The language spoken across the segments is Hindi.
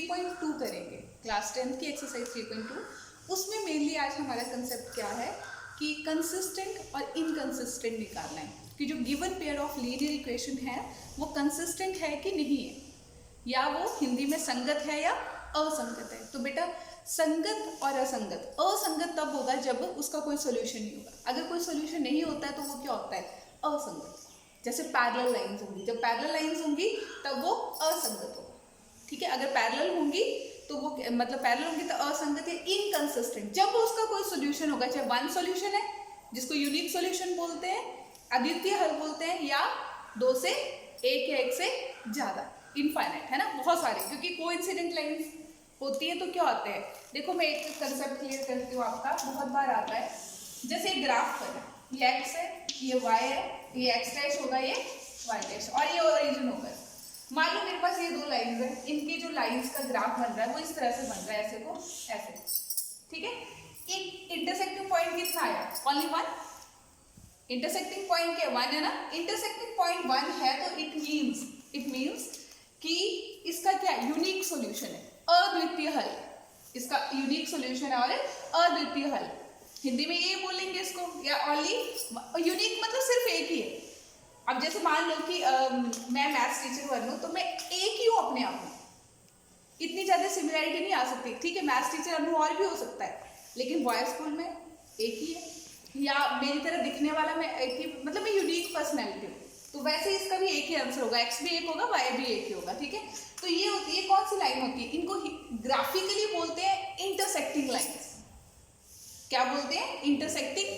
3.2 करेंगे, क्लास 10 की एक्सरसाइज 3.2। उसमें मेनली आज हमारा कंसेप्ट क्या है कि कंसिस्टेंट और इनकंसिस्टेंट निकालना है कि जो given pair of linear equation है वो कंसिस्टेंट है कि नहीं है, या वो हिंदी में संगत है या असंगत है। तो बेटा संगत और असंगत, असंगत तब होगा जब उसका कोई सोल्यूशन नहीं होगा। अगर कोई सोल्यूशन नहीं होता है तो वो क्या होता है, असंगत। जैसे पैरेलल लाइंस होंगी, जब पैरेलल लाइंस होंगी तब वो असंगत होगा, ठीक है। अगर पैरेलल होंगी तो वो मतलब पैरेलल होंगी तो असंगत है। इनकंसिस्टेंट जब उसका कोई सोल्यूशन होगा, चाहे वन सोल्यूशन है जिसको यूनिक सोल्यूशन बोलते हैं, अद्वितीय हल बोलते हैं, या दो से एक या एक से ज्यादा, इनफाइनाइट है ना, बहुत सारे, क्योंकि कोइंसिडेंट लाइंस होती है तो क्या होते हैं। देखो मैं एक कंसेप्ट क्लियर करती हूँ, आपका बहुत बार आता है। जैसे एक ग्राफ पर ये एक्स है, ये वाई है, ये एक्स डैश होगा, ये वाई डैश, और ये ओरिजिन होगा। मान लो मेरे पास ये दो लाइंस है, इनकी जो लाइंस का ग्राफ बन रहा है वो इस तरह से बन रहा है, ऐसे को ऐसे, ठीक है। एक इंटरसेक्टिंग पॉइंट कितना आया, ओनली वन। इंटरसेक्टिंग पॉइंट क्या, वन है ना। इंटरसेक्टिंग पॉइंट वन है तो इट मीन्स कि इसका क्या यूनिक सॉल्यूशन है, अद्वितीय हल, इसका यूनिक सॉल्यूशन है और अद्वितीय हल। हिंदी में ये बोलेंगे इसको, या ओनली यूनिक मतलब सिर्फ एक ही है। अब जैसे मान लो कि मैं मैथ्स टीचर बनूं तो मैं एक ही हूँ अपने आप में, इतनी ज्यादा सिमिलैरिटी नहीं आ सकती, ठीक है। मैथ्स टीचर अनु और भी हो सकता है, लेकिन बॉयज स्कूल में एक ही है, या मेरी तरह दिखने वाला मैं एक ही, मतलब मैं यूनिक पर्सनैलिटी हूँ। तो वैसे इसका भी एक ही आंसर होगा, एक्स भी एक होगा, वाई भी एक ही होगा, ठीक है। तो ये होती है, कौन सी लाइन होती है, इनको ग्राफिकली बोलते हैं इंटरसेक्टिंग लाइन्स। क्या बोलते हैं, इंटरसेक्टिंग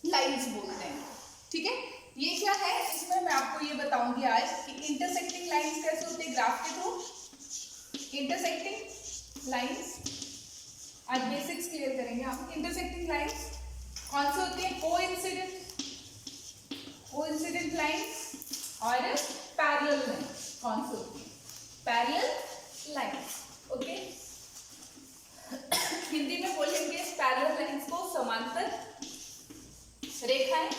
लाइन्स बोलते हैं, ठीक है। ये क्या है, इसमें मैं आपको ये बताऊंगी आज कि इंटरसेक्टिंग लाइन्स कैसे होते हैं ग्राफ के थ्रू। इंटरसेक्टिंग लाइन्स आज बेसिक्स क्लियर करेंगे हम। इंटरसेक्टिंग लाइन्स कौन से होती है, कोइंसिडेंट लाइन्स और पैरेलल लाइन्स। कौन से होती है, पैरेलल लाइन्स, ओके। हिंदी में बोलेंगे पैरेलल लाइन्स को समांतर रेखाएं,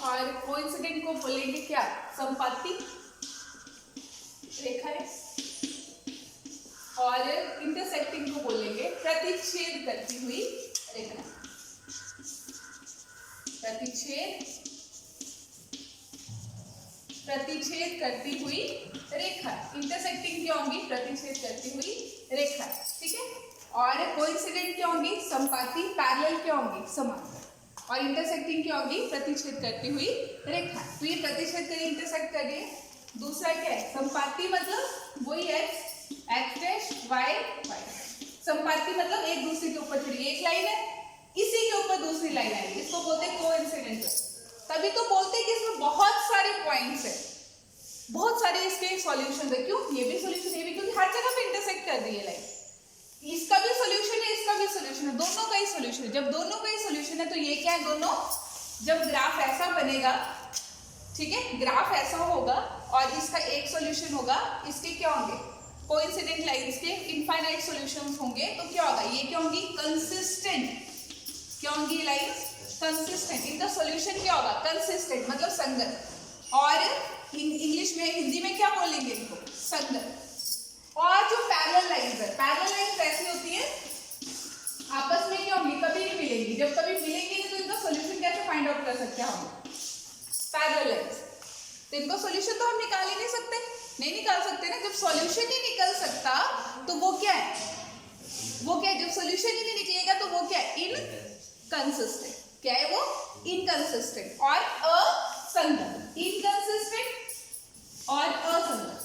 और कोइंसिडेंट को बोलेंगे क्या, संपाती रेखाएं, और इंटरसेक्टिंग को बोलेंगे प्रतिच्छेद करती हुई रेखाएं। प्रतिच्छेद करती हुई रेखा, इंटरसेक्टिंग क्या होंगी, प्रतिच्छेद करती हुई रेखा, ठीक है। और कोइंसिडेंट क्या होंगी, संपाती, पैरेलल क्या होंगी, समांतर, और इंटरसेक्टिंग क्या होगी, प्रतिच्छेद करती हुई रेखा। तो ये प्रतिच्छेद करिए, इंटरसेक्ट करिए। दूसरा क्या है, संपाती, मतलब वही एक्स डैश वाई वाई। संपाती मतलब एक दूसरे के ऊपर खड़ी, एक लाइन है, इसी के ऊपर दूसरी लाइन आएगी, इसको बोलते हैं कोइंसिडेंट। तभी तो बोलते हैं कि इसमें बहुत सारे पॉइंट्स है, बहुत सारे इसके सॉल्यूशन है। क्यों, ये भी सॉल्यूशन, ये भी, क्योंकि हर जगह पे इंटरसेक्ट कर रही है लाइन। इसका भी सॉल्यूशन है, इसका भी सॉल्यूशन है, दोनों का ही सॉल्यूशन है। जब दोनों का ही सॉल्यूशन है तो ये क्या है, दोनों, जब ग्राफ ऐसा बनेगा, ठीक है, ग्राफ ऐसा होगा और इसका एक सॉल्यूशन होगा, इसके क्या होंगे, कोइंसिडेंट लाइंस के इनफाइनाइट सॉल्यूशंस होंगे, तो क्या होगा, ये क्या होंगी, कंसिस्टेंट। क्या होंगी ये लाइंस, कंसिस्टेंट। इनका सॉल्यूशन क्या होगा, कंसिस्टेंट, मतलब संगत। और इंग्लिश में, हिंदी में क्या बोलेंगे इनको, संगत। और जो पैरेलल लाइंस है, पैरेलल लाइंस ऐसी होती है, आपस में क्या होंगी, कभी नहीं मिलेंगी। जब कभी मिलेंगी नहीं तो इनका सॉल्यूशन कैसे फाइंड आउट कर सकते हैं हम, पैरेलल लाइंस। तो इनका सॉल्यूशन तो हम निकाल ही नहीं सकते, नहीं निकाल सकते ना। जब सॉल्यूशन ही निकल सकता तो वो क्या है, वो क्या है, जब सॉल्यूशन ही नहीं निकलेगा तो वो क्या है, इनकंसिस्टेंट। क्या है वो, इनकंसिस्टेंट और असंगत। इनकंसिस्टेंट और असंगत,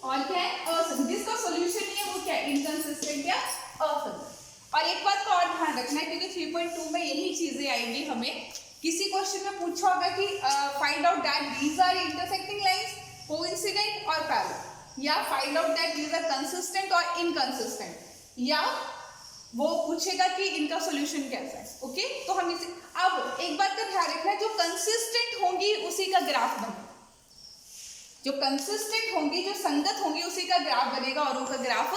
और क्या है, असंगत। जिसका सॉल्यूशन नहीं है वो क्या है, इनकंसिस्टेंट या असंगत। और एक बात का और ध्यान रखना है, क्योंकि 3.2 में यही चीजें आएंगी। हमें किसी क्वेश्चन में पूछा होगा कि find out that these are intersecting lines, coincident और पैरेलल, या find out that these are consistent और इनकंसिस्टेंट, या वो पूछेगा कि इनका सॉल्यूशन कैसा है, ओके। तो हम इसे, अब एक बात का ध्यान रखना है, जो कंसिस्टेंट होंगी उसी का ग्राफ बनेगा, जो कंसिस्टेंट होंगी, जो संगत होंगी उसी का ग्राफ बनेगा, और उनका ग्राफ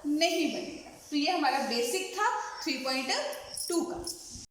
नहीं बनेगा। तो ये हमारा बेसिक था 3.2 का।